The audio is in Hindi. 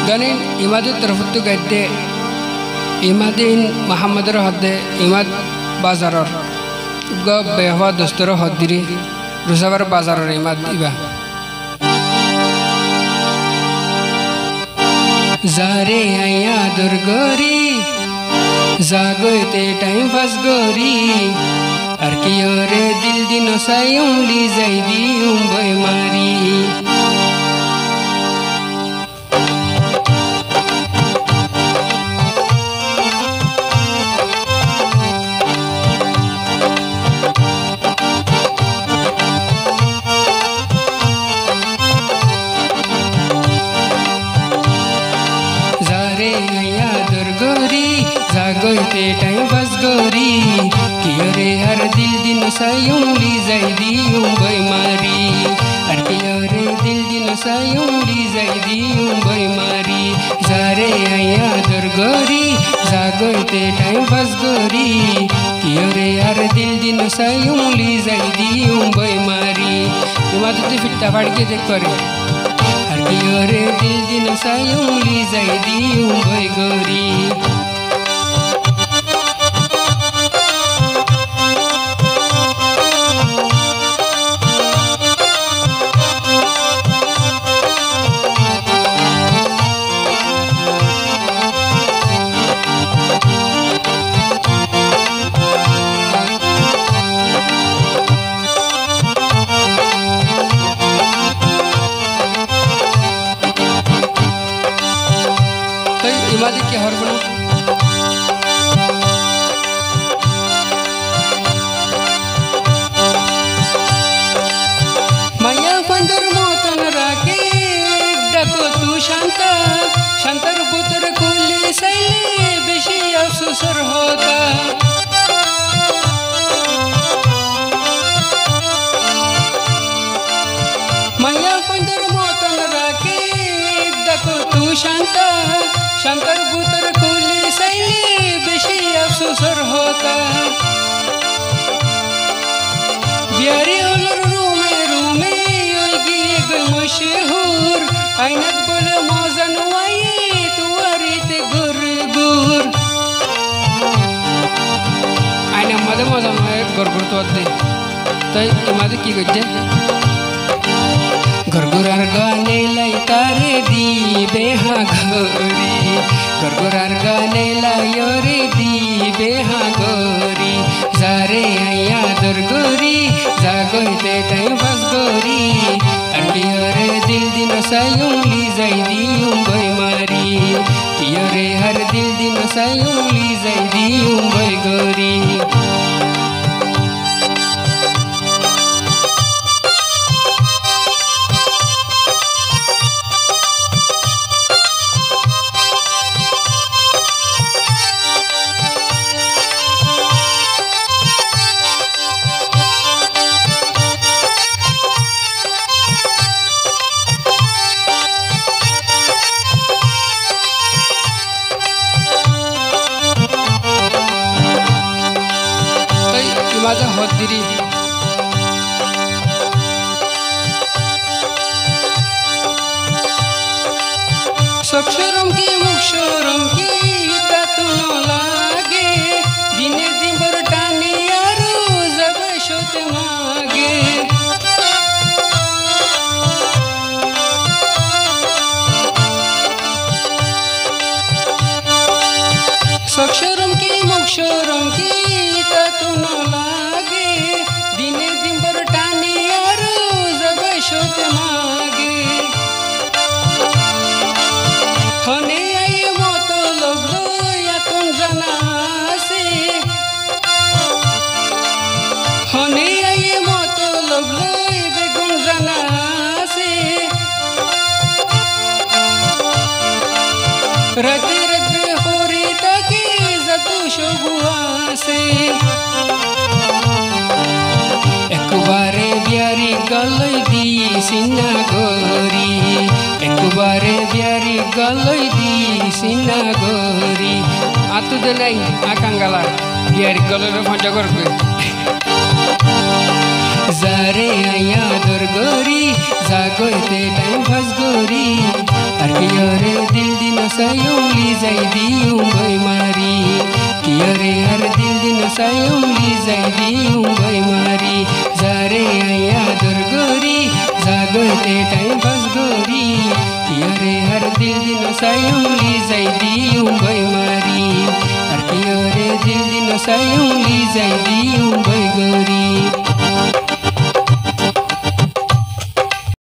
ganin imadu tarfutu gadde imadin muhammadar hadde imad bazaror go behwa dostoro haddiri rusabar bazaror imad iba zare aya durgori zagoite time pass gori ar kiyore dil dino sayum li zaidi boy mari जागोते टाइम बस गोरी कियोरे हर दिल दिन सायूं ली जाइदी बोय मारी हर कियोरे दिल दिन सायूं ली जाइदी बोय मारी जारे आया दर गोरी जागोते टाइम बस गोरी कियोरे हर दिल दिन सायूं ली जाइदी बोय मारी इमादते फिट्टा फाड़ के देख करे हर कियोरे दिल दिन सायूं ली जाइदी बोय गोरी इमादी के हर बनो माया पंदर मोतन राके डको तू शांता शांतर पुत्र कुली सैले बेशी अफसोसर होता माया पंदर मोतन राके डको तू शांता शंकर पुत्र कुली सैले बेशी अफसोसर होता बिहारी होलर रूमे रूमे गिरी गई मशहूर आइनत बोले मौजन वाई तुआरी ते गुर गुर आइना मदे मौजन वाई गुर गुर तो दे तई इमादे की गज्जे गरगुरार गाने लाई तारे दी बेहा घोरी गरगुरार गाने लाई रे दी बेहा गोरी जारे आया दुर्गोरी जागोते टाइम बस गोरी अरे दिल दिन सायूं ली जाइदी बोय मारी कियोरे हर दिल दिन सायूं ली जाइदी बोय गोरी इमादा होद्दिरी सक्षरम की मुक्षरम की तातुनो लागे दिने दिन बर टाने यारो जब शोत मागे सक्षरम की मुक्षरम की तातुनो लागे दिने दिन बर टाने यारो जब शोत मागे हने आई मत लगलो या तुम जाना से हने आई मत लगलो बेगुन जाना से रते रते होरी ताके जतु शोभुआ से एक बारे बियारी गलई दी सिन्ना गोरी एक बारे बियारी गलई दी सिन्ना गोरी आतु दे नहीं आकांगाला बियारी गलई फंजा करके जारे आया दुर्गोरी जागोते टाइम फस गोरी अरे दिल सायौं लिजाइदिउँ भैमारी कियरे हर दिल सायौं लिजाइदिउँ भैमारी जारे आया दुर्गोरी जागते टाइम पास गोरी कियरे हर दिल सायौं लिजाइदिउँ भैमारी कियरे दिल सायौं लिजाइदिउँ भैगोरी।